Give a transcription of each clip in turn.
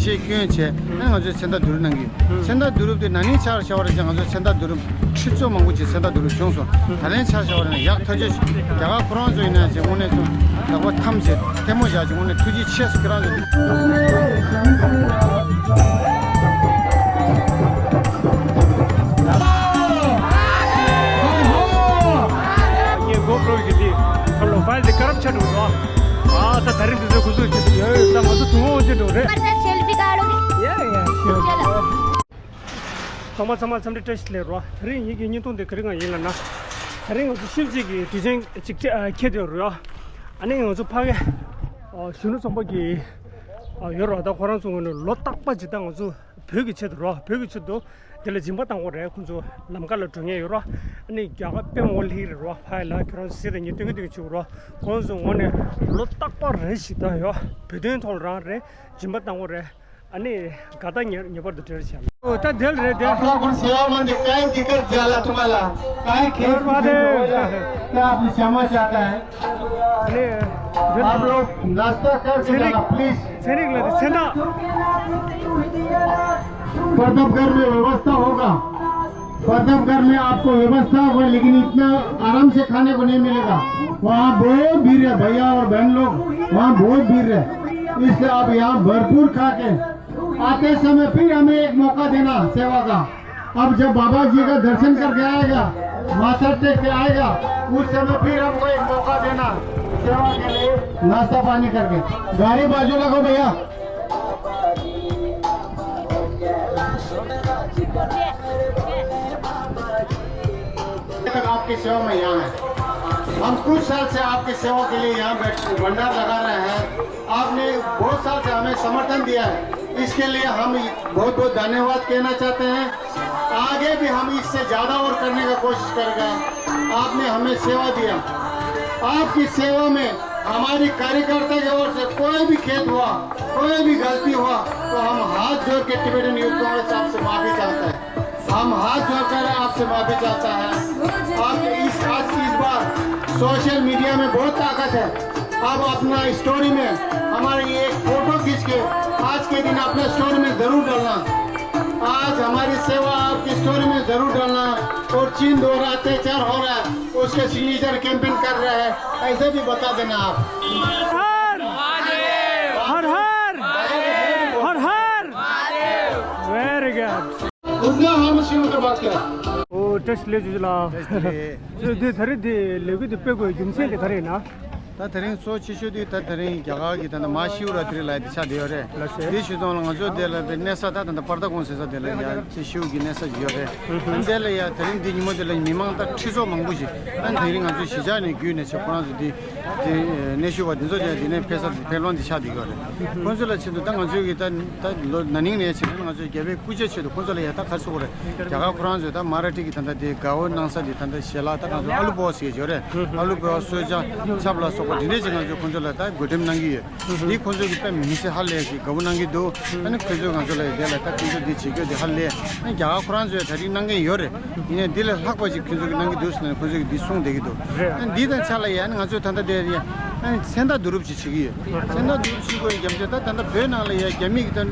대시 교연체 아주 센다 두르는기 센다 두르도 나니 차 샤워를 정아서 센다 두르 7조 망고지 센다 두르 정소 다른 차 샤워는 약 터져 야가 그런 저 있는 제 오늘 좀 나고 탐지 데모자 지 오늘 투지 치에서 그런 GoPro gitu, kalau file di corruption itu, tak tarik itu khusus gitu, ya, tak masuk semua itu deh. Selfie काढोगे Ya, sure. चलो sama sampai test le ro. Hari ini tuh dek keringan ini lah. Hari ini 실직이 디자인 직접 캐더요. 아니 이거 파게 신호 선박이 여러 하다 거란 송은 로딱 빠지다 가서 벽이 쳐들어. 벽이 쳐도 될 짐바당 오래 군조 남갈로 중에 여러 아니 야가 병 올리로 파일라 그런 세대니 되게 주로 건조 원에 로딱 빠르시다요. 배든 돌라래 짐바당 오래 आणि गाता निबर दुटेरची ओ ता देल रे दे आपला पण सेवा मध्ये काय दिक्कत झाला तुम्हाला काय खेळ मध्ये क्या आपकी क्षमा चाहता है आणि आप लोग नाश्ता करके जाना प्लीज सेनिकला सेना प्रतापगढ़ में व्यवस्था होगा प्रतापगढ़ में आपको व्यवस्था होगा लेकिन इतना आराम से खाने को नहीं मिलेगा वहाँ बहुत भीड़ है भैया और बहन लोग वहाँ बहुत भीड़ है इसलिए आप यहाँ भरपूर खा के आते समय फिर हमें एक मौका देना सेवा का अब जब बाबा जी का दर्शन करके आएगा माथा टेक के आएगा उस समय फिर हमको एक मौका देना सेवा के लिए नाश्ता पानी करके गाड़ी बाजू लगो भैया आपकी सेवा में यहाँ है हम कुछ साल से आपकी सेवा के लिए यहाँ भंडार लगा रहे हैं आपने बहुत साल से हमें समर्थन दिया है इसके लिए हम बहुत बहुत धन्यवाद कहना चाहते हैं आगे भी हम इससे ज़्यादा और करने का कोशिश करेंगे आपने हमें सेवा दिया आपकी सेवा में हमारी कार्यकर्ता की ओर से कोई भी खेद हुआ कोई भी गलती हुआ तो हम हाथ जोड़ के टिबेटन यूथ कांग्रेस आपसे माफी चाहते हैं हम हाथ जोड़कर आपसे माफी चाहता है आपके इस बार सोशल मीडिया में बहुत ताकत है आप अपना स्टोरी में हमारे ये एक फोटो खींच के आज के दिन अपने स्टोरी में जरूर डालना आज हमारी सेवा आपकी स्टोरी में जरूर डालना और चीन द्वारा अत्याचार हो रहा है उसके सिग्नेचर कैंपेन कर रहे हैं ऐसे भी बता देना आप हर हर वेरी गुड उतना हम शिव की बात करें ओ टेस्ट ले जुला दे धरे दे लेगे दे पे कोई जिनसे ले धरे ना ताथरिंग सोचिशुदी ताथरिंग जगह की तना महाशिवरात्रि लाई दिशा दियो रे दिशु दोन लंगो देला नेसा ता तना पर्दा कौन से देला या शिव की नेसा जियो रे देला या तरिंग दिनी मोदेला मिमांग ता छिजो मंगुजी अन तरिंग अजु शिजा ने ग्युने छपना जुदी नेशु वा दिजो जे दिने पेसा पेलोन दिशा दियो रे कोनजोला छिदो ता अजु की ता ननिंग ने छिन अजु गेबे कुजे छिदो कोनजोला या ता खासो रे जगह कुरान जो ता मराठी की तना दे गाओ नांसा दि तना शेला ता अजु आलू बॉस के जो रे आलू बॉस सोजा सबला दिने जगह जो कुंजला था गुडम नंगी है ये कुंजो की पे मिसे हाल ले की गबु नंगी दो अने कुंजो गंजला देला था कुंजो दी छिके दे हाल ले अने जगह कुरान जो थरी नंगे योरे इने दिल हक बजी कुंजो की नंगी दोस ने कुंजो की दिसुंग देगी दो अने दीदन चाला या अने गंजो तंदा दे रिया अने सेंदा दुरुप छिगी सेंदा दुरुप छिको गेमजे ता तंदा बे नाले या गेमी की तन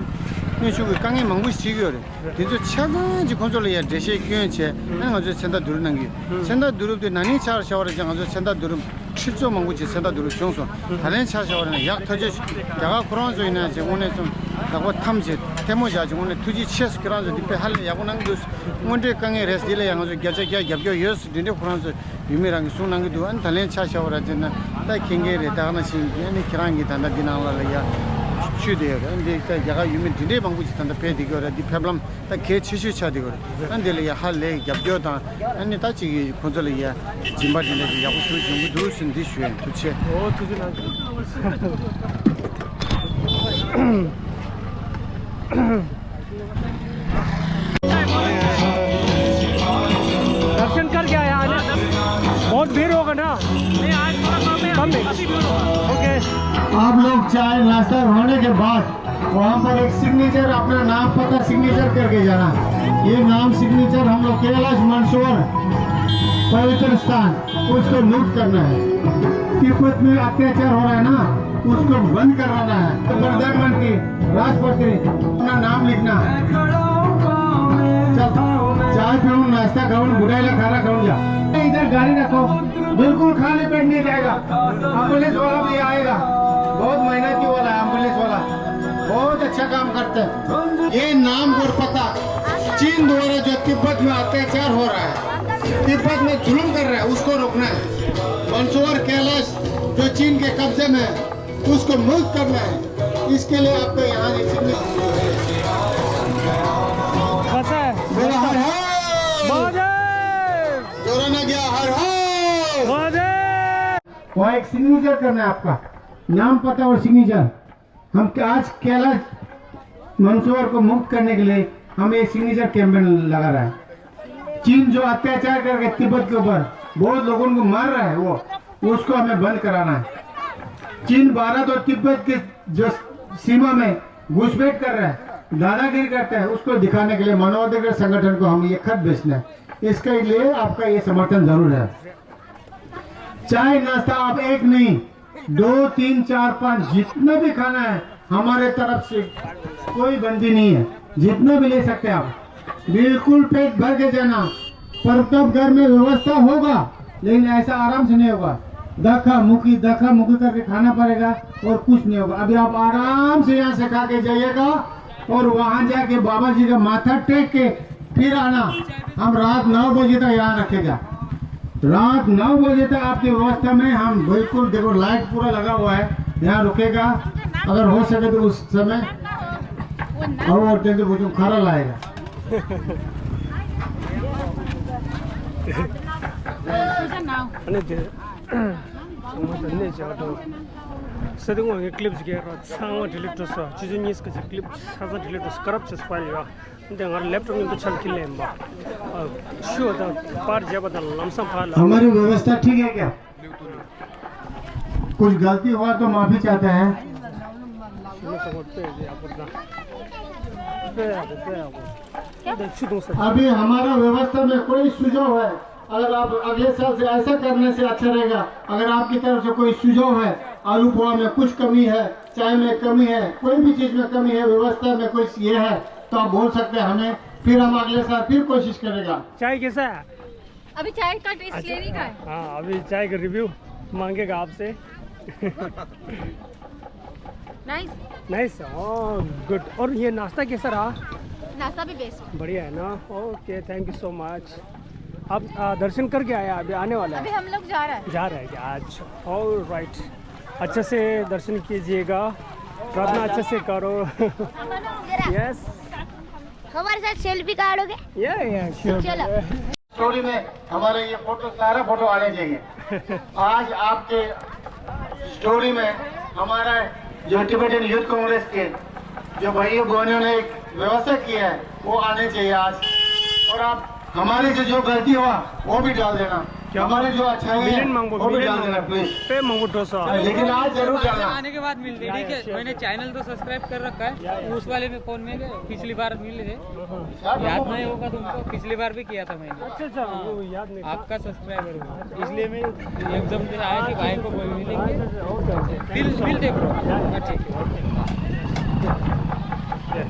निशु고 강에 망고 시기요래. 진짜 차가지 컨트롤이야. 대시 교연체. 내가 저 센다 두르는기. 센다 두르도 나니 차 샤워를 정아서 센다 두르 7조 망고지 센다 두르 정소. 다른 차 샤워는 약 터져. 야가 그런 저 있는 제 오늘 좀 나고 탐지 데모자 지 오늘 투지 치에서 그런 저 뒤에 할래 야구난도 문제 강에 레스딜에 양아서 겨저겨 겹겨 여스 뒤에 그런 저 유미랑 수난기도 안 다른 차 샤워를 되는 다 킹게레 다나 신기니 키랑기 단다 디나라야. 추대요. 근데 그 야가 유민 뒤에 방구지 단다 배디거라 디 프로블럼 다 개치슈 차디거라. 안데리야 할래 겹겨다. 아니 다치 콘솔이야. 짐바디네 야구 수 정부 두신 디슈에 도체. 오 두진 않. दर्शन कर गया यार बहुत भीड़ होगा ना नहीं आज थोड़ा कम है ओके आप लोग चाय नाश्ता होने के बाद वहाँ पर एक सिग्नेचर अपना नाम पता सिग्नेचर करके जाना ये नाम सिग्नेचर हम लोग कैलाश मंदसौर पवित्र स्थान उसको नोट करना है तिब्बत में अत्याचार हो रहा है ना उसको बंद कराना है। तो प्रधानमंत्री राष्ट्रपति अपना नाम लिखना है। चाय पीऊँ, नाश्ता खाऊं, बुढ़ाईला खाना खाऊं जा। इधर गाड़ी रखो, बिल्कुल खाली पेट नहीं जाएगा। एम्बुलेंस वाला भी आएगा, बहुत मेहनती वाला है एम्बुलेंस वाला, बहुत अच्छा काम करते हैं। ये नाम और पता चीन द्वारा जो तिब्बत में अत्याचार हो रहा है, तिब्बत में जुल्म कर रहा है, उसको रोकना है। मंदसौर कैलाश जो चीन के कब्जे में है, उसको मुक्त करना है। इसके लिए आपको यहाँ मेरा हर हर जोराना गया हर हर। वहाँ एक सिग्नेचर करना है आपका, नाम पता और सिग्नेचर। हम आज कैलाश मंदसौर को मुक्त करने के लिए हम ये सिग्नेचर कैंपेन लगा रहा है। चीन जो अत्याचार करके तिब्बत के ऊपर बहुत लोगों को मार रहा है, वो उसको हमें बंद कराना है। चीन भारत और तिब्बत के जो सीमा में घुसपैठ कर रहा है, दादागिरी करता है, उसको दिखाने के लिए मानवाधिकार संगठन को हम ये खत भेजना है। इसके लिए आपका ये समर्थन जरूर है। चाय नाश्ता आप एक नहीं, 2, 3, 4, 5 जितना भी खाना है हमारे तरफ से कोई बंदी नहीं है, जितना भी ले सकते हैं आप। बिल्कुल पेट भर के जाना, पर तब घर में व्यवस्था होगा, लेकिन ऐसा आराम से नहीं होगा। धक्का मुक्की करके खाना पड़ेगा और कुछ नहीं होगा। अभी आप आराम से यहाँ से खा के जाइएगा और वहाँ जाके बाबा जी का माथा टेक के फिर आना। हम रात 9 बजे तक यहाँ रखेगा, रात 9 बजे तक आपकी व्यवस्था में हम बिल्कुल, देखो लाइट पूरा लगा हुआ है, यहाँ रुकेगा। अगर हो सके तो उस समय और तो खाना लाएगा। 서등왕의 클립스 게라 상어 딜리트서 지진니스가 클립 사자 딜리트서 커럽스 파일이야. 근데 हमारे लैपटॉप में तो चल के ले बा शो द पार जब द लमसम फाइल हमारी व्यवस्था ठीक है क्या? कुछ गलती हुआ तो माफी चाहते हैं। अभी हमारा व्यवस्था में कोई सुझाव है, अगर आप अगले साल से ऐसा करने से अच्छा रहेगा। अगर आपकी तरफ से कोई सुझाव है, आलू पोहा में कुछ कमी है, चाय में कमी है, कोई भी चीज में कमी है, व्यवस्था में कोई ये है, तो आप बोल सकते हैं हमें, फिर हम अगले साल फिर कोशिश करेगा। चाय कैसा है? अभी चाय का टेस्ट लेने का है। हाँ, अभी चाय का रिव्यू मांगेगा आपसे। Nice nice, oh good. और ये नाश्ता कैसा रहा? नाश्ता भी बेस्ट, बढ़िया है ना? Okay, thank you so much. आप दर्शन करके आया, अभी आने वाला है? अभी हम लोग जा रहे हैं क्या? अच्छा, ऑल राइट। अच्छे से दर्शन कीजिएगा, प्रार्थना अच्छे से करो। यस, हमारे साथ सेल्फी काढ़ोगे? या श्योर। चलो। स्टोरी में हमारे ये फोटो, सारा फोटो आने चाहिए। आज आपके स्टोरी में हमारा जो टिबेटन यूथ कांग्रेस के जो भाइयों बहनों ने एक व्यवस्था किया है, वो आने चाहिए आज। और आप हमारे से जो गलती हुआ वो भी डाल देना, हमारे जो अच्छाई है वो भी डाल देना प्लीज। लेकिन आज जरूर डालना। आने के बाद मिलते, ठीक है? मैंने चैनल तो सब्सक्राइब कर रखा है, उस वाले में फोन में पिछली बार मिले थे, याद नहीं होगा तुमको, पिछली बार भी किया था मैंने। अच्छा, वो याद नहीं। आपका सब्सक्राइबर हूँ, इसलिए मैं एकदम से आया कि भाई को मिलेंगे, बिल देख रहा। ठीक है,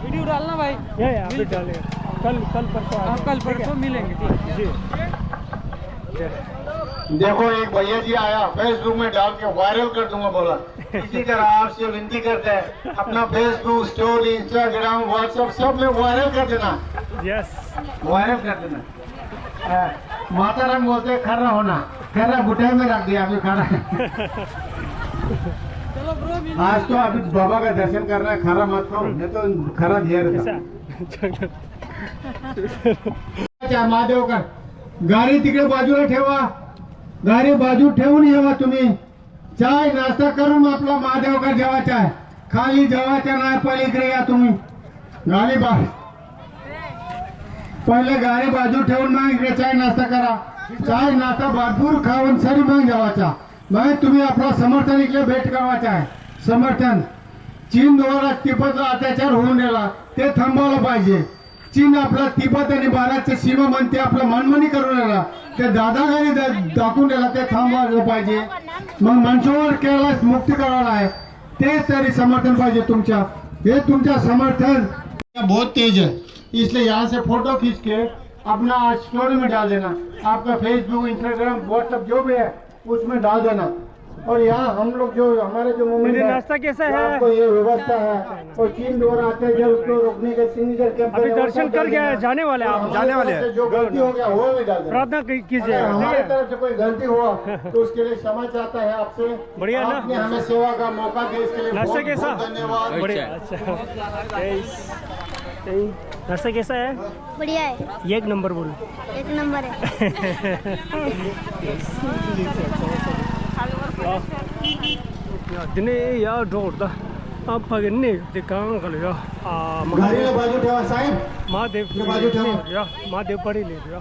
वीडियो डालना भाई। अभी डालेगा, कल परसों। कल परसों मिलेंगे, ठीक है जी। देखो एक भैया जी आया, फेसबुक में डाल के वायरल कर दूंगा बोला। इसी तरह आपसे विनती करते हैं, अपना फेसबुक स्टोरी, इंस्टाग्राम, व्हाट्सएप सब में वायरल कर देना। यस, वायरल कर देना। माता राम बोलते हैं खर्रा होना, खर्रा घुटाई में रख दिया अभी खड़ा। आज तो अभी बाबा का दर्शन करना है, खरा मत करो, नहीं तो खरा दिया रहता। महादेव का गाडी तिकडे बाजूला ठेवा, गाडी बाजू ठेवून येवा तुम्ही। चाय नाश्ता करून आपला महादेवकर जेवायचा आहे, खाली जेवायचा नाही, पलीकडे या तुम्ही। गाडी पहिले गाडी बाजू ठेवून मग इकडे चाय नाश्ता करा। चाय नाश्ता भरपूर खाऊन सरी मग जेवायचा। मग तुम्ही आपला समर्थन इकडे भेट करायचा आहे। समर्थन चीन द्वारा तिब्बतला अत्याचार होऊन राहिला, ते थांबवलं पाहिजे। चीन आपला तिबet आणि भारतची सीमा म्हणते आपलं मनमानी करून राहिला ते दादागिरी दाखवून राहिला ते थांबवायला पाहिजे मग मनसोवर केरळास मुक्ती करायला आहे ते तरी समर्थन पाहिजे तुमच्या ये तुमचा समर्थन बहुत तेज है इसलिए यहाँ से फोटो खींच के अपना स्टोरी में डाल देना आपका फेसबुक इंस्टाग्राम व्हाट्सएप जो भी है उसमें डाल देना और यहाँ हम लोग जो हमारे जो मूवमेंट है नाश्ता कैसा है आपको ये व्यवस्था है और चीन द्वारा आते हैं जब उसको रोकने के सिग्नेचर कैंप अभी दर्शन कर गया है जाने वाले आप जाने वाले हैं जो गलती हो गया वो भी डाल देना प्रार्थना कीजिए हमारी तरफ से कोई गलती हुआ तो उसके लिए क्षमा चाहता है आपसे बढ़िया ना? आपने हमें सेवा का मौका दिया इसके लिए नाश्ता बहुत कैसा? बहुत धन्यवाद बढ़िया अच्छा नाश्ता कैसा है बढ़िया है, एक नंबर बोलो 1 नंबर है। दिने या ढोरदा आप पगने ते काम कर या गाडीला बाजू ठेवा साहेब महादेव ये बाजू ठेवा. या महादेव पड़ी ले या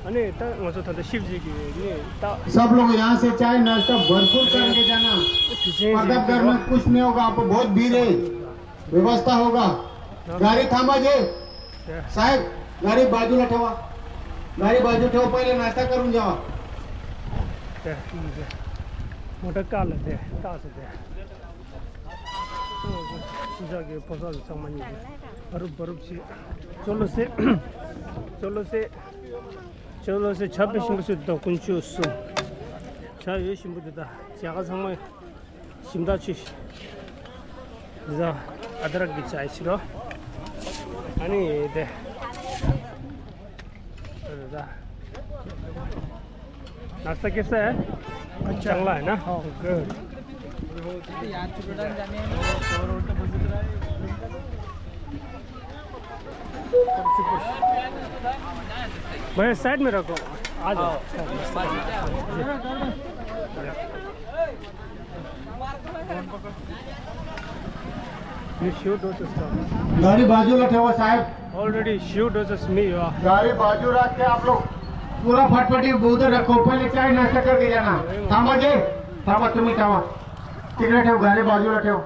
अने ता मजो था शिव जी की ने ता सब लोग यहाँ से चाय नाश्ता भरपूर करके जाना प्रतापगढ़ में कुछ नहीं होगा आपको बहुत भीड़ है व्यवस्था होगा गाड़ी थांबा जे साहेब गाडी बाजूला ठेवा गाडी बाजू ठेवा पहिले नाश्ता करून जावा मोटा काल दे तास दे जाके पसा सामान्य बरूब से चलो से 26 से 더 군주스 자 열심히 보다 제가 정말 심다치 자 아드락기 चाय 싫어 아니 네 자 नाश्ता कैसा है चांगला है ना गुड भैया साइड में रखो आ जाओ ये शूट हो सकता गाडी बाजूला ठेवा साहेब ऑलरेडी शूट हो सकता मी गाड़ी बाजू रख के आप लोग पूरा फटफटी उधर रखो पहिले चाय नाश्ता करके जाना थांबा जे थांबा तुम्ही थांबा तिकडे ठेव गाडी बाजूला ठेव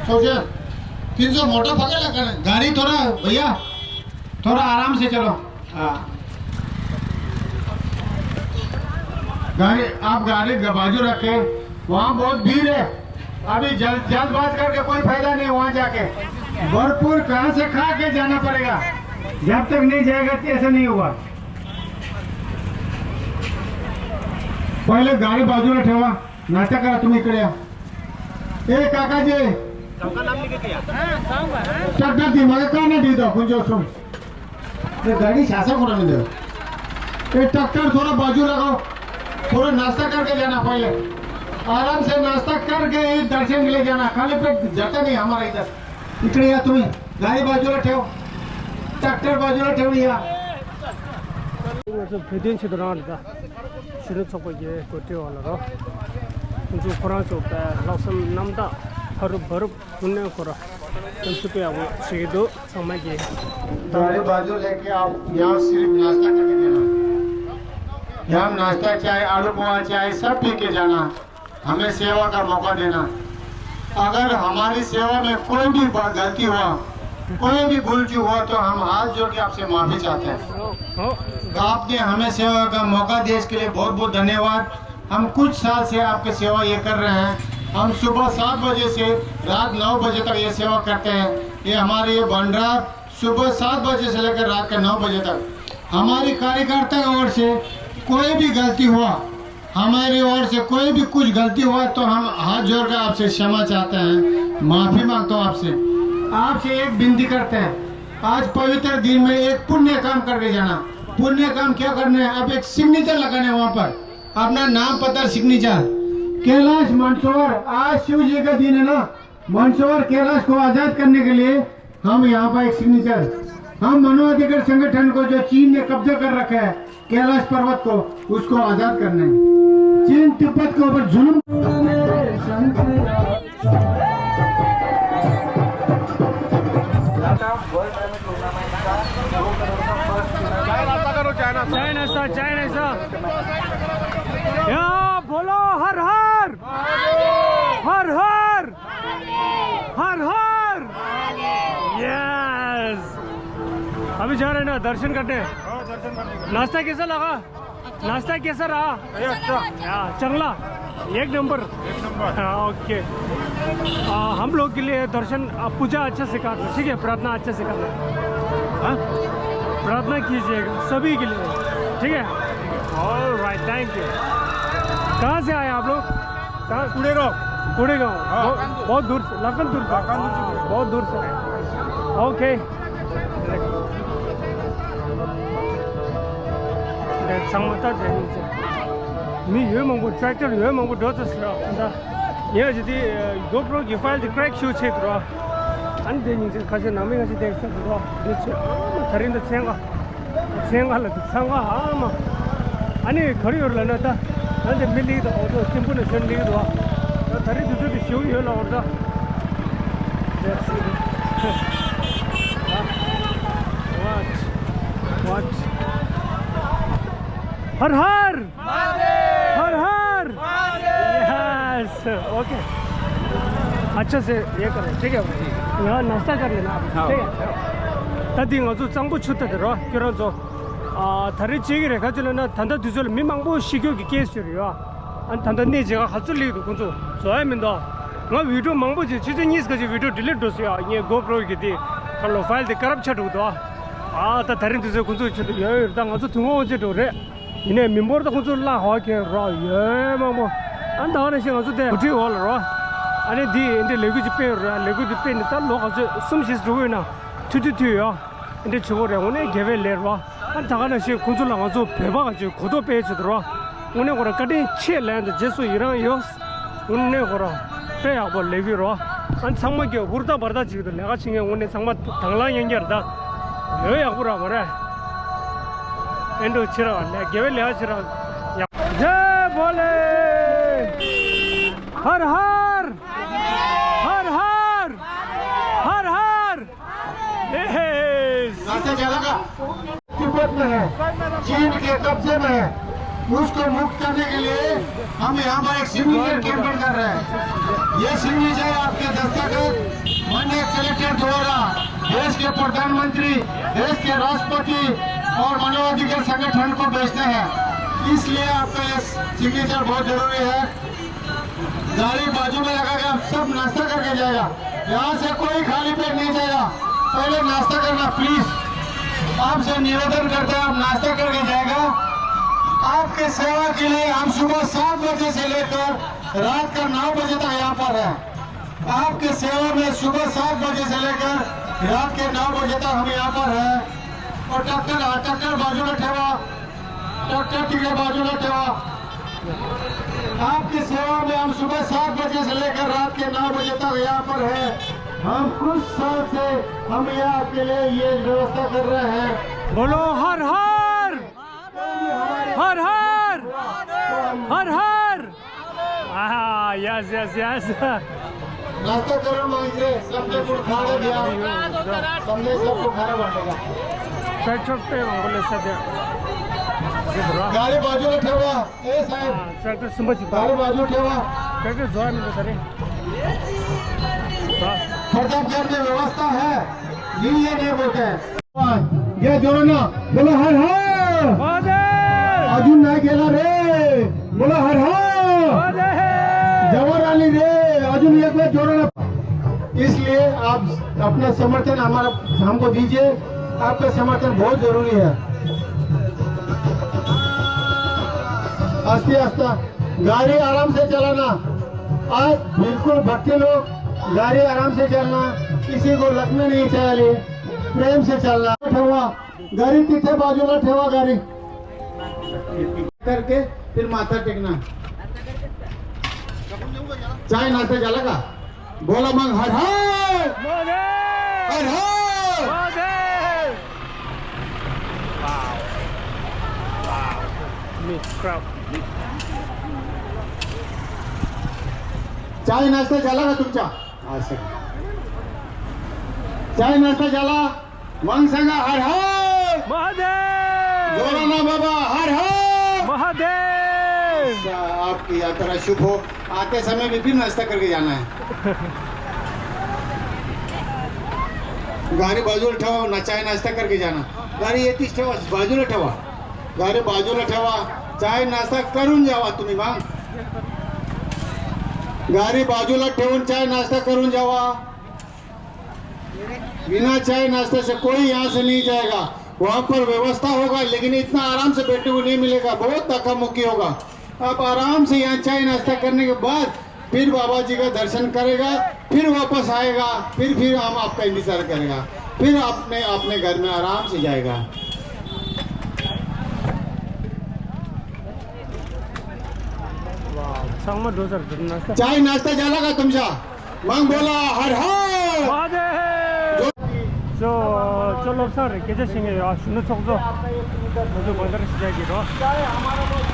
सोचा 300 मोटा पकड़ कर गाड़ी थोड़ा भैया थोड़ा आराम से चलो हाँ गाड़ी आप गाड़ी बाजू रखे वहाँ बहुत भीड़ है अभी जल्दबाज करके कोई फायदा नहीं वहाँ जाके भरपूर कहाँ से खा के जाना पड़ेगा जब तक नहीं जाएगा तो ऐसा नहीं हुआ पहले गाड़ी बाजूला ठेवा नाश्ता करा तुम्ही इकडे या ए काकाजी ट्रॅक्टर ती मला का नाही देतो कुंजो सुन ये गाड़ी शासा कोना में दे ये ट्रैक्टर थोड़ा बाजू लगाओ थोड़ा नाश्ता करके जाना पहले आराम से नाश्ता करके ही दर्शन के लिए जाना खाली पेट जाता नहीं हमारा इधर इकडे या तुम्ही गाड़ी बाजूला ठेव ट्रॅक्टर बाजूला ठेवली या 그래서 배된치도 나왔다. 신을 쳤고 이제 그때 올라가. 이제 프랑스 오빠 라선 남다. 하루 버럭 분내 거라. 연습해 하고 시기도 정말 게. गाड़ी बाजू लेके आप यहाँ सिर्फ नाश्ता करके देना यहाँ नाश्ता चाय आलू पोहा चाय सब पी के जाना हमें सेवा का मौका देना अगर हमारी सेवा में कोई भी गलती हुआ कोई भी भूल चूक हुआ तो हम हाथ जोड़ के आपसे माफी चाहते हैं आपने हमें सेवा का मौका दिया इसके लिए बहुत बहुत धन्यवाद हम कुछ साल से आपकी सेवा ये कर रहे हैं हम सुबह 7 बजे से रात 9 बजे तक ये सेवा करते हैं ये हमारे ये भंडार सुबह 7 बजे से लेकर रात के 9 बजे तक हमारी कार्यकर्ता की ओर से कोई भी गलती हुआ हमारी ओर से कोई भी कुछ गलती हुआ तो हम हाथ जोड़कर आपसे क्षमा चाहते हैं माफी मांगता हूँ आपसे एक विनती करते हैं आज पवित्र दिन में एक पुण्य काम करके जाना पुण्य काम क्या करना है अब एक सिग्नेचर लगाना है वहाँ पर अपना नाम पता सिग्नेचर कैलाश मंदसौर, आज शिव जी का दिन है ना, मंदसौर कैलाश को आजाद करने के लिए हम यहाँ पर एक सिग्नेचर, हम मानवाधिकार संगठन को जो चीन ने कब्जा कर रखा है कैलाश पर्वत को, उसको आजाद करना है। चीन तिब्बत के ऊपर जुल्म। चाइना या बोलो हर हर हर हर हर हर। यस, अभी जा रहे हैं ना दर्शन करने। नाश्ता कैसा लगा? नाश्ता कैसा रहा? चंगला, एक नंबर। ओके, हम लोग के लिए दर्शन पूजा अच्छा से करना, ठीक है? प्रार्थना अच्छा से करना, प्रार्थना कीजिएगा सभी के लिए, ठीक है? Alright, thank you. कहाँ से आए आप लोग? कहाँ? कुड़ेगांव। बहुत दूर से, लखनपुर से, बहुत दूर से आए। ओके, 상마다 되는지 미 유명한 트랙터 유명한 도스스라 근데 얘들이 GoPro 파일 크랙 슈트 들어 안 되는지 가서 남이 가서 됐어 들어 그렇지 다른데 생각을 상가 아마 아니 거리를 나다 근데 밀리도 어디 팀분에 전리도 와 다른 두들이 쇼이 올라 온다 what हर हर हर हर। यस, ओके, अच्छा से ये करो, ठीक है? यहाँ नाश्ता कर लेना, ठीक है? तभी अजू चांगबो छुट्टा 들어 그래서 다른 지역에 가지려나 단다 두절 미망보 시교기 계시려 안 단단히 제가 하줄리도 군조 좋아하면다 나 비디오 망보지 지진이스 가지 비디오 딜리트 도스야 이 GoPro 기디 칼로 파일 데 카랍차도도 다 다른 두절 군조 저도 여유 당 아주 등어제도 그래 이네 민보도 군조 라 하게 라 예망보 안 다는 시 아주 돼 어디 올라 아니 디 인데 레고지 페라 레고지 페는 달로 가서 숨쉬스 두고나 투투투야 근데 저거래 오늘 개별 내려와 한 다가는 시 군조 나가서 배바가지고 고도 빼주더라 오늘 거라 까디 치엘랜드 제수 이랑 요스 오늘 거라 빼야 뭐 레비로 한 상막이 우르다 버다 지거든 내가 친게 오늘 상막 당랑 연결다 여야 보라 말해 엔도 치라 내 개별 내가 치라 जय बोले हर हर हर हर हर हर। रास्ता चला का तिब्बत में है, चीन के कब्जे में है, उसको मुक्त करने के लिए हम यहाँ पर एक सिग्नेचर कैंपेन कर रहे हैं। ये सिग्नेचर आपके दस्तखत माननीय कलेक्टर द्वारा देश के प्रधानमंत्री, देश के राष्ट्रपति और मानवाधिकार संगठन को भेजते हैं, इसलिए आपका ये सिग्नेचर बहुत जरूरी है। गाड़ी बाजू में लगा के आप सब नाश्ता करके जाएगा, यहाँ से कोई खाली पेट नहीं जाएगा, पहले नाश्ता करना प्लीज, आपसे निवेदन करते हैं आप नाश्ता करके जाएगा। आपके सेवा के लिए हम सुबह 7 बजे से लेकर रात का 9 बजे तक यहाँ पर है। आपके सेवा में सुबह 7 बजे से लेकर रात के 9 बजे तक हम यहाँ पर है। और ट्रैक्टर बाजूला ठेवा, ट्रैक्टर तिकडे बाजूला ठेवा। आपकी सेवा में हम सुबह 7 बजे से लेकर रात के 9 बजे तक यहाँ पर है। हम कुछ साल से हम यहाँ आपके लिए ये व्यवस्था कर रहे हैं। बोलो हर हर हर हर हर हर। Yes yes yes. नाश्ता करो मांगे सबने कुछ खाने दिया, सबने सबको खाना बांटेगा। ट्रैक्टर पे बोले सध्या गाड़ी बाजूला ठेवा, ए साहेब ट्रॅक्टर समज गाड़ी बाजू ठेवा। ट्रॅक्टर जोया म्हणजे सरे प्रताप करने व्यवस्था है, ये नहीं बोलते हैं। ये जोरो ना बोलो हर हर। अजून नाही गेला रे, बोलो हर हर। जवान आली रे, अजून एक बार जोरो ना। इसलिए आप अपना समर्थन हमारा हमको दीजिए, आपका समर्थन बहुत जरूरी है। आस्ते आस्ते गाड़ी आराम से चलाना, आज बिल्कुल भक्ति लोग गाड़ी आराम से चलना, किसी को लगने नहीं चाहिए, प्रेम से चलना। ठेवा गाड़ी तिथे बाजूला ठेवा, गाड़ी करके फिर माथा टेकना। चाय नाश्ता झाला का? बोला मग हर हर महादेव हर हर. महादेव मी क्राउड चाय नाश्ता झाला का तुमचा? असं चाय नाश्ता झाला मग सांगा हर हर. महादेव जोराना बाबा हर हर. महादेव आपकी यात्रा शुभ हो. आते समय भी फिर नाश्ता करके जाना है. गाडी बाजूला ठेवा ना, चाय नाश्ता करके जाना. गाडी येतीच ठेवा, बाजूला ठेवा. गाडी बाजूला ठेवा, चाय नाश्ता करून जावा तुम्ही. मग गाडी बाजूला ठेवून चाय नाश्ता करून जावा. बिना चाय नाश्ते से कोई यहाँ से नहीं जाएगा. वहाँ पर व्यवस्था होगा लेकिन इतना आराम से बैठने को नहीं मिलेगा, बहुत धक्का मुक्की होगा. आप आराम से यहाँ चाय नाश्ता करने के बाद फिर बाबा जी का दर्शन करेगा, फिर वापस आएगा, फिर हम आपका इंतजार करेगा, फिर अपने घर में आराम से जाएगा. सांग मग डोसर नाश्ता चाय नाश्ता झाला का तुमचा? मग बोला हर हर. महादेव 저 쫄럽사를 계좌싱에 주는 속도 모두 먼저 시작이로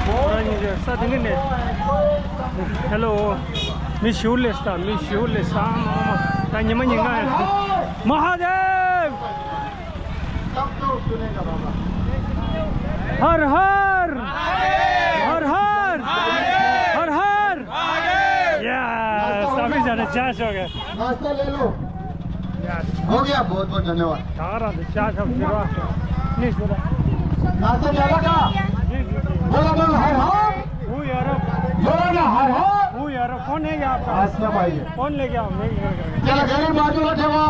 그러니 이제 사등이네 헬로 미슈울레스타 미슈울레사 다니만인가 महादेव हर हर हर हर हर हर या सभी जने चाश हो गए नाश्ता ले लो. हो गया. बहुत बहुत धन्यवाद. तारा चाश हो फिर नहीं सुना नाश्ता झाला का? बोला मग हर हर. वो यार बोला ना हर हर. वो यार फोन है क्या आपका असलं पाहिजे. फोन लेके आओ मैं इधर करके त्याला गाडी बाजूला ठेवा.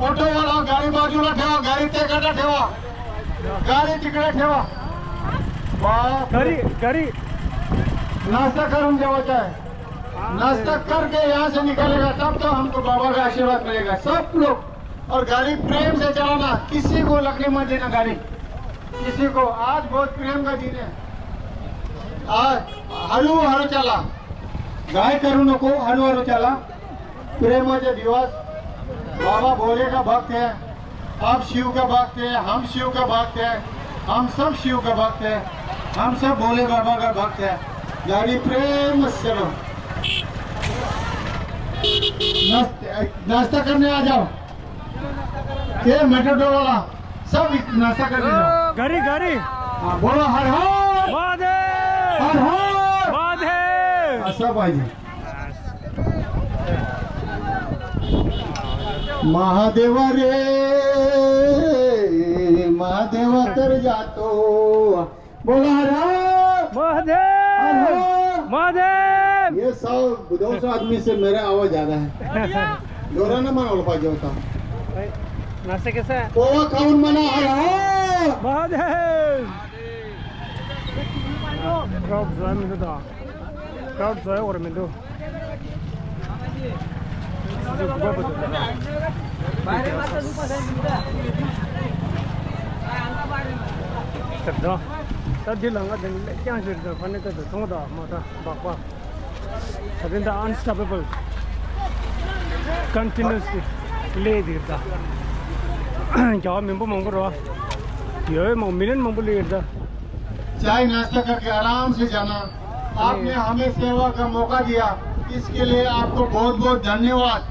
ऑटोवाला गाडी बाजूला ठेवा. गाडी तिकडे ठेवा. गाडी तिकडे ठेवा. बाप रे. गरी नाश्ता करून जेवायचा है. नाश्ता करके यहाँ से निकलेगा तब तो हमको बाबा का आशीर्वाद मिलेगा. सब लोग और गाड़ी प्रेम से चलाना, किसी को लगने मत देना गाड़ी, किसी को. आज बहुत प्रेम का दिन है. आज हळू हळू चला. गाय करू नको, हळू हळू चला. प्रेमाचे दिवस. बाबा भोले का भक्त है, आप शिव का भक्त है, हम शिव का भक्त है, हम सब शिव का भक्त है, हम सब भोले बाबा का भक्त है. गाड़ी प्रेम से चलो. नाश्ता करने आ जाओ. ये मेट्रो वाला सब नाश्ता करने जाओ. गरी हाँ, बोलो हर हर महादेव हर हर. महादेव असं पाहिजे. महादेव रे महादेव तर जातो. बोला हर हर. महादेव महादेव ये 100-200 आदमी से मेरा आवाज ज्यादा है. जोरानं म्हणावं पाहिजे होता. नाश्ता कैसा है पोहा खाऊन म्हणा हर हर. महादेव क्राउड जो है मैं तो क्राउड जो है और मैं तो जो गुबा बदल तब तब लंगा दिन क्या चीज़ फने का तो थोड़ा माता बापा तभी तो अनस्टॉपेबल कंटिन्यूसली ले देता क्या मेंबर मंगो रहा ये मिलन मंगो ले देता चाय नाश्ता करके आराम से जाना. आपने हमें सेवा का मौका दिया, इसके लिए आपको बहुत बहुत धन्यवाद.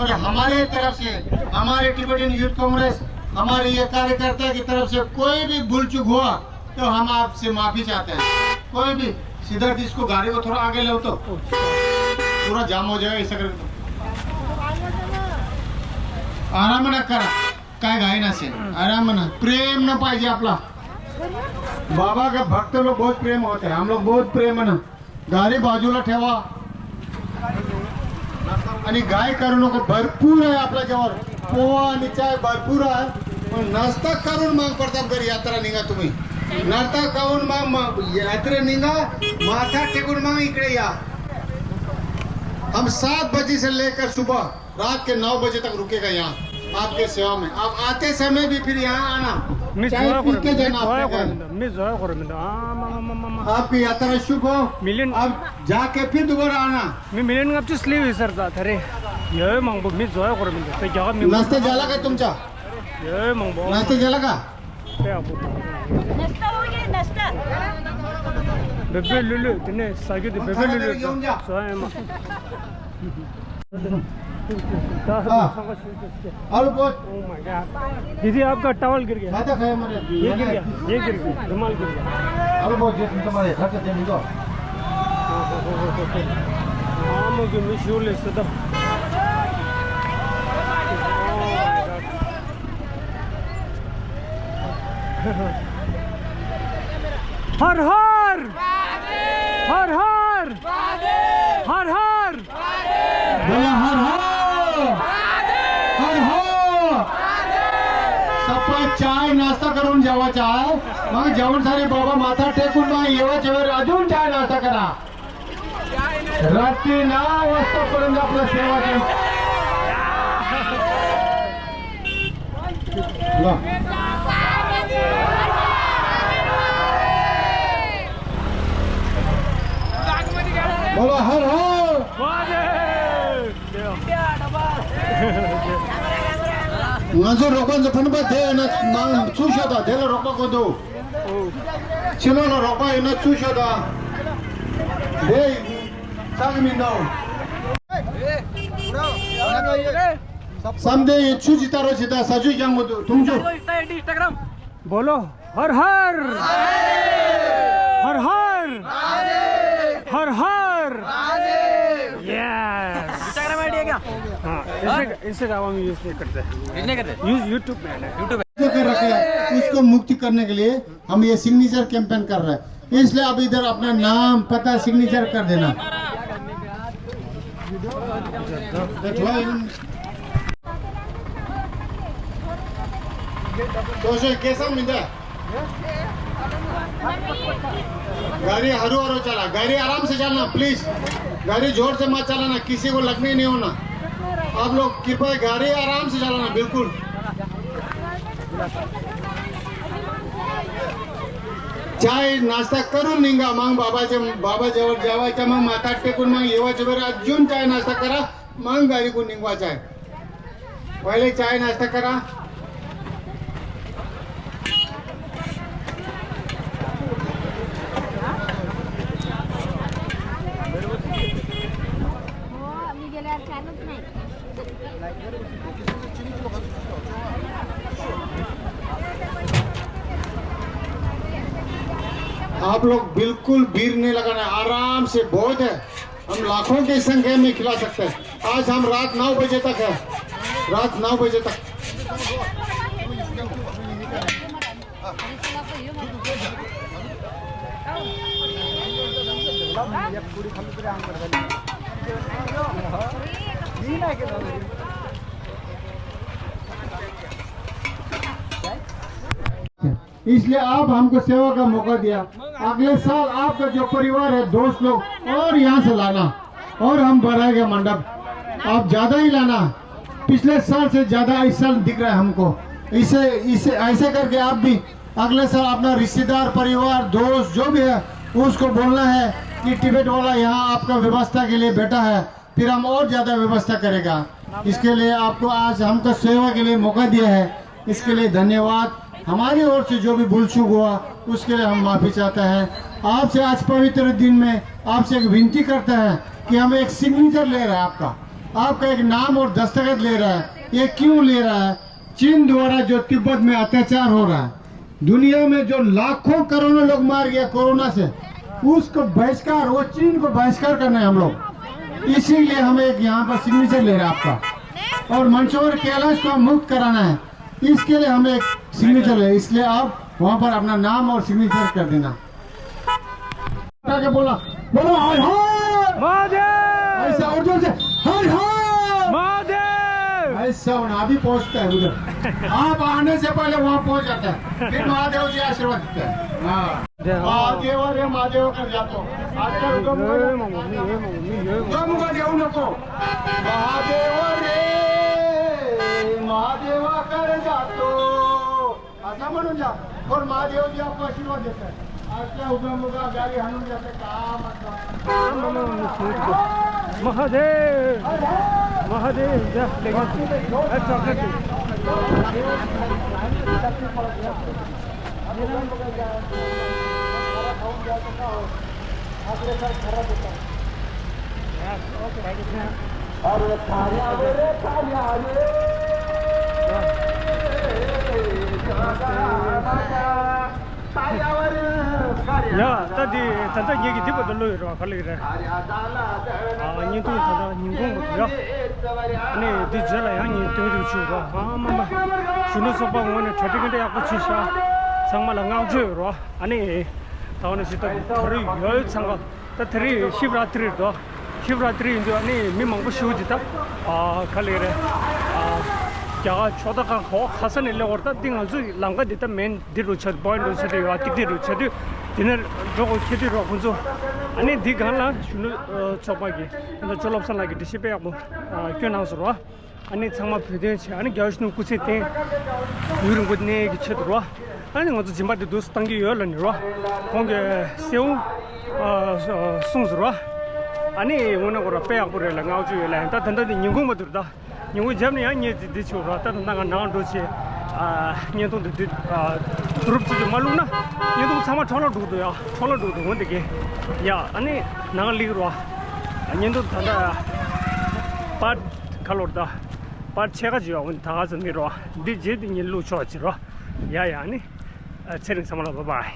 और हमारे तरफ से, हमारे तिब्बतियन यूथ कांग्रेस, हमारे ये कार्यकर्ता की तरफ से कोई भी भूल चूक हुआ तो हम आपसे माफी चाहते हैं. कोई भी सिद्धार्थ इसको गाड़ी को थोड़ा आगे लो तो पूरा जाम हो जाएगा. ऐसा कर आराम ना करा. काय घाई नसेल. आराम ना. प्रेम न पाहिजे आपला. बाबा का भक्त लोग बहुत प्रेम होते हैं. हम लोग बहुत प्रेम है ना. गाडी बाजूला ठेवा आणि गाय करू नको. भरपूर आहे आपल्या जवळ. पोहा आणि चाय भरपूर आहे. पण नाश्ता करून मग प्रतापगड यात्रा निघा तुम्ही. नाश्ता खाऊन मग यात्रा निघा. माथा टेकून मग इकडे या. हम 7 बजे से लेकर सुबह रात के 9 बजे तक रुकेगा यहाँ आपके सेवा में. आप आते समय भी फिर यहाँ आना. मी चाय जोया पी के जाना जोया आपका घर। मी जोया करूँ मामा आपकी यात्रा शुभ हो मिलियन अब जाके फिर दोबारा आना मी मिलियन आपची स्लीव विसरतात अरे ये मग मी जोया करूँ ते जगा मी नाश्ता झाला का तुमचा ये मग नाश्ता झाला का ते आपण बेबे लुलू तिने सांगितले बेबे लुलू घेऊन जा. जोया मग आलू पोच दीदी आपका टॉवल गिर गया खाता खाया मरे ये गिर गया रुमाल गिर गया आलू पोच जे तुमचा मध्ये खर्च ते निघो हाँ मुझे मिशूल इस्तेदा हर हर हर हर हर हर बोला हर सपा चाय नाश्ता करून जेवायचा आहे मग जेवण झाले बाबा माथा टेकून मग येवाच्या वेळी अजून चाय नाश्ता करा रात्री 9 वाजतापर्यंत आपलं सेवा बोला हर माझं रोपांचं फणबत दे ना चूश होता त्याला रोपा कोदो चिलो ना रोपा येणं चूश होता दे सांग मी नाव समदे इच्छू चितारो चिता सजू जांग होतो तुमचो बोलो हर हर हर हर हर हर यस हाँ इंस्टाग्राम में यूज नहीं करते यूज यूट्यूब में कर रखे हैं उसको मुक्ति करने के लिए हम ये सिग्नेचर कैंपेन कर रहे हैं इसलिए आप इधर अपना नाम पता सिग्नेचर कर देना तो कैसा मिलता है गाड़ी हरू हरू चला गाड़ी आराम से चलना प्लीज गाड़ी जोर से मत चलाना किसी को लगने नहीं होना आप लोग कृपया गाड़ी आराम से चलाना बिल्कुल चाय नाश्ता करून निघा मग बाबाजवळ जेवायच्या मग माथा टेकून मग येवाच्या वेळी अजून चाय नाश्ता करा मग गाडी को निघवायचा आहे पहिले चाय नाश्ता करा मी गेल्यावर छानच नाही आप लोग बिल्कुल भीड़ नहीं लगाना आराम से बहुत है हम लाखों की संख्या में खिला सकते हैं आज हम रात 9 बजे तक है रात 9 बजे तक इसलिए आप हमको सेवा का मौका दिया अगले साल आपका जो परिवार है दोस्त लोग और यहाँ से लाना और हम बढ़ाएंगे मंडप आप ज्यादा ही लाना पिछले साल से ज्यादा इस साल दिख रहा है हमको इसे इसे ऐसे करके आप भी अगले साल अपना रिश्तेदार परिवार दोस्त जो भी है उसको बोलना है कि टिबेट वाला यहाँ आपका व्यवस्था के लिए बैठा है फिर हम और ज्यादा व्यवस्था करेगा इसके लिए आपको आज हमको सेवा के लिए मौका दिया है इसके लिए धन्यवाद हमारी ओर से जो भी भूल चूक हुआ उसके लिए हम माफी चाहते हैं आपसे आज पवित्र दिन में आपसे एक विनती करते हैं कि हमें एक सिग्नेचर ले रहा है आपका एक नाम और दस्तखत ले रहा है ये क्यों ले रहा है चीन द्वारा जो तिब्बत में अत्याचार हो रहा है दुनिया में जो लाखों करोड़ों लोग मार गया कोरोना से उसको बहिष्कार वो चीन को बहिष्कार करना है हम लोग इसीलिए हमें एक यहाँ पर सिग्नेचर ले रहा है आपका और मंचोर कैलाश को मुक्त कराना है इसके लिए हमें एक सिग्नेचर है इसलिए आप वहाँ पर अपना नाम और सिग्नेचर कर देना बोला बोलो हर हर महादेव ऐसा और जोर से हर हर महादेव ऐसा होना अभी पहुँचता है उधर आप आने से पहले वहाँ पहुँच जाता है फिर महादेव जी आशीर्वाद देते हैं हाँ महादेव रे महादेव कर जातो आजकाल गम येऊ नको महादेव रे महादेवा कर जातो आता म्हणून जा और महादेव जी आपको आशीर्वाद देते हैं आजच्या उभ्या मुगा गाडी हाणून जाते काम महादेव महादेव जा लेकिन या तदी तंता 얘기 듣고 들려요. 갈래래. 니도 तंता निंगो 못요. 아니 디젤라 양이 되게 주고. 아마마. 신호 소방 원에 저기인데 약고 치샤. 정말 랑아주로. 아니 다원에 시도 거리 열 상가. 다들이 시브라트리도. 시브라트리인데 아니 미망고 쉬우지다. 갈래래. क्या छोटा का हो हसन ले और ता दिंग अजु लंगा दिता मेन दिरु छ पॉइंट छ दे वाति दिरु छ दे दिनर जोगो खेती रो गुजो अनि दि गाला सुनु चपागी न चलोपसन लागि दिसिपे अब क्यो नाउस रो अनि छमा फेदे छ अनि ग्याउस्नु कुसे ते युरुङ गुदने कि छ रो अनि ngो जिम्बा दे दोस तंगी यो लन रो कोंगे सेउ सुंग रो अनि वना को पे अब रे लंगाउ जु ला ता दंदा दि निगु मदुरदा निगु जमने या नि दि छु रो ता दंगा ना दो छे नि तो दि ग्रुप छु मालूम ना नि तो छमा छोलो दु या छोलो दु होंदे के या अनि ना ली रो नि तो दंदा पाट 칼로다 पाट छेगा जियो 운 다가 좀 미로 디 제디 니 루초 지로 야야 아니 체링 삼아라 바이